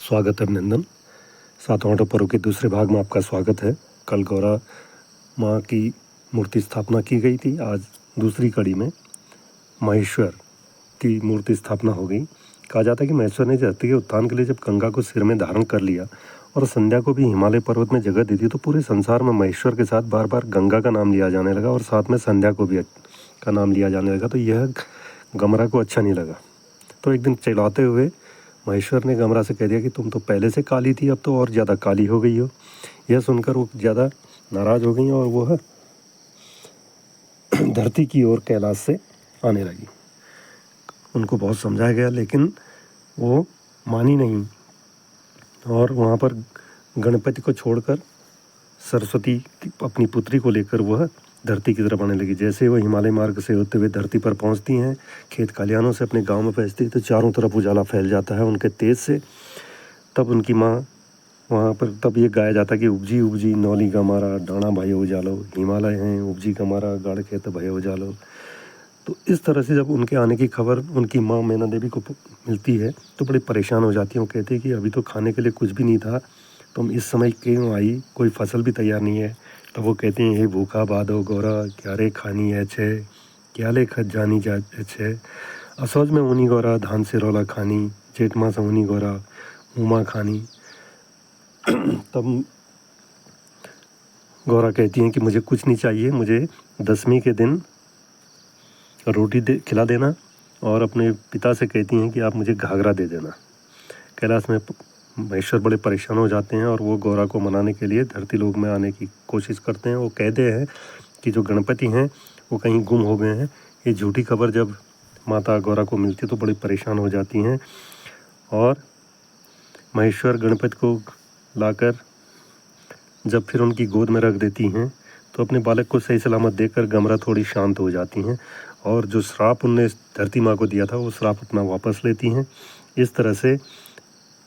स्वागत अभिनंदन। सातवां पर्व के दूसरे भाग में आपका स्वागत है। कल गौरा माँ की मूर्ति स्थापना की गई थी। आज दूसरी कड़ी में महेश्वर की मूर्ति स्थापना हो गई। कहा जाता है कि महेश्वर ने धरती के उत्थान के लिए जब गंगा को सिर में धारण कर लिया और संध्या को भी हिमालय पर्वत में जगह दी थी, तो पूरे संसार में महेश्वर के साथ बार बार गंगा का नाम लिया जाने लगा और साथ में संध्या को भी का नाम लिया जाने लगा। तो यह गमरा को अच्छा नहीं लगा। तो एक दिन चिल्लाते हुए महेश्वर ने गमरा से कह दिया कि तुम तो पहले से काली थी, अब तो और ज़्यादा काली हो गई हो। यह सुनकर वो ज़्यादा नाराज़ हो गई और वह धरती की ओर कैलाश से आने लगी। उनको बहुत समझाया गया लेकिन वो मानी नहीं और वहाँ पर गणपति को छोड़कर सरस्वती अपनी पुत्री को लेकर वह धरती की तरफ आने लगी। जैसे वह हिमालय मार्ग से होते हुए धरती पर पहुंचती हैं, खेत खलिहानों से अपने गांव में पहुंचती है, तो चारों तरफ उजाला फैल जाता है उनके तेज से। तब उनकी माँ वहाँ पर तब ये गाया जाता है कि उपजी उपजी नौली गमारा डाना भयो उजालो, हिमालय हैं उपजी गमारा गाढ़ खेत भयो उजालो। तो इस तरह से जब उनके आने की खबर उनकी माँ मैना देवी को मिलती है तो बड़ी परेशान हो जाती है। वो कहती है कि अभी तो खाने के लिए कुछ भी नहीं था, तुम इस समय क्यों आई, कोई फसल भी तैयार नहीं है। तो वो कहते हैं हे भूखा बादो गौरा क्यारे खानी है छे, क्याले खत जानी जा छे, असौज में ऊनी गौरा धान से रोला खानी, जेठ मास ऊनी गौरा उमा खानी। तब गौरा कहती हैं कि मुझे कुछ नहीं चाहिए, मुझे दसवीं के दिन रोटी खिला देना और अपने पिता से कहती हैं कि आप मुझे घाघरा दे देना। कैलाश में महेश्वर बड़े परेशान हो जाते हैं और वो गौरा को मनाने के लिए धरती लोक में आने की कोशिश करते हैं। वो कहते हैं कि जो गणपति हैं वो कहीं गुम हो गए हैं। ये झूठी खबर जब माता गौरा को मिलती है तो बड़ी परेशान हो जाती हैं और महेश्वर गणपति को लाकर जब फिर उनकी गोद में रख देती हैं तो अपने बालक को सही सलामत देकर गमरा थोड़ी शांत हो जाती हैं और जो श्राप उनने धरती माँ को दिया था वो श्राप अपना वापस लेती हैं। इस तरह से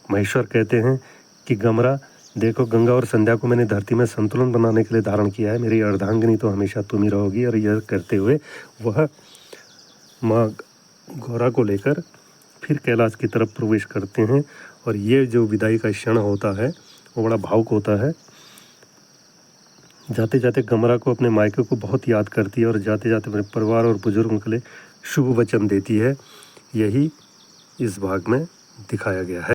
महेश्वर कहते हैं कि गमरा देखो, गंगा और संध्या को मैंने धरती में संतुलन बनाने के लिए धारण किया है, मेरी अर्धांगिनी तो हमेशा तुम ही रहोगी। और यह करते हुए वह माँ गौरा को लेकर फिर कैलाश की तरफ प्रवेश करते हैं और ये जो विदाई का क्षण होता है वो बड़ा भावुक होता है। जाते जाते गमरा को अपने मायके को बहुत याद करती है और जाते जाते अपने परिवार और बुजुर्गों के लिए शुभ वचन देती है। यही इस भाग में दिखाया गया है।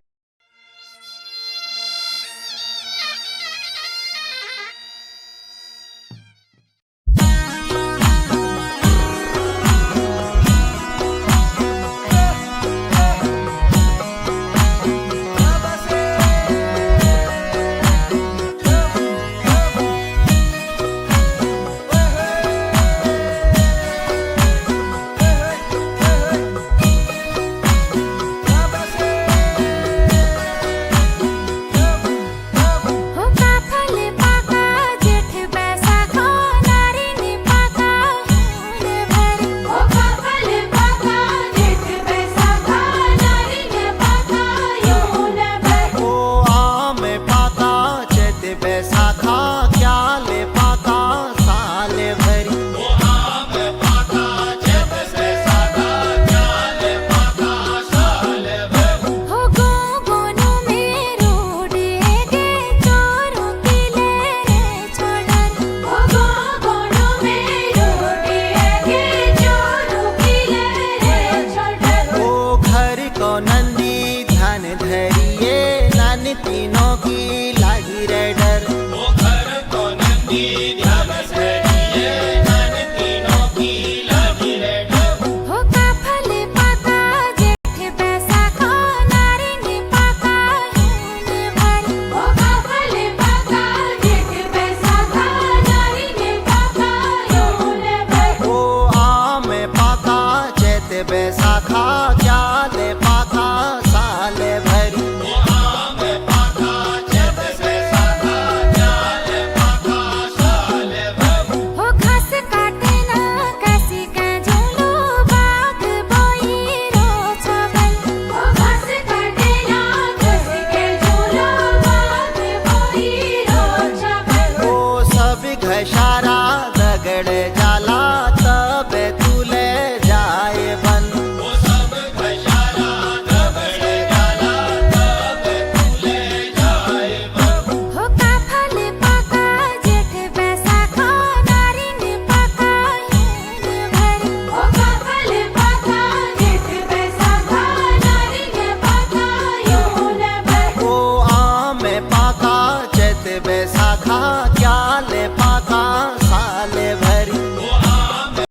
बैसाख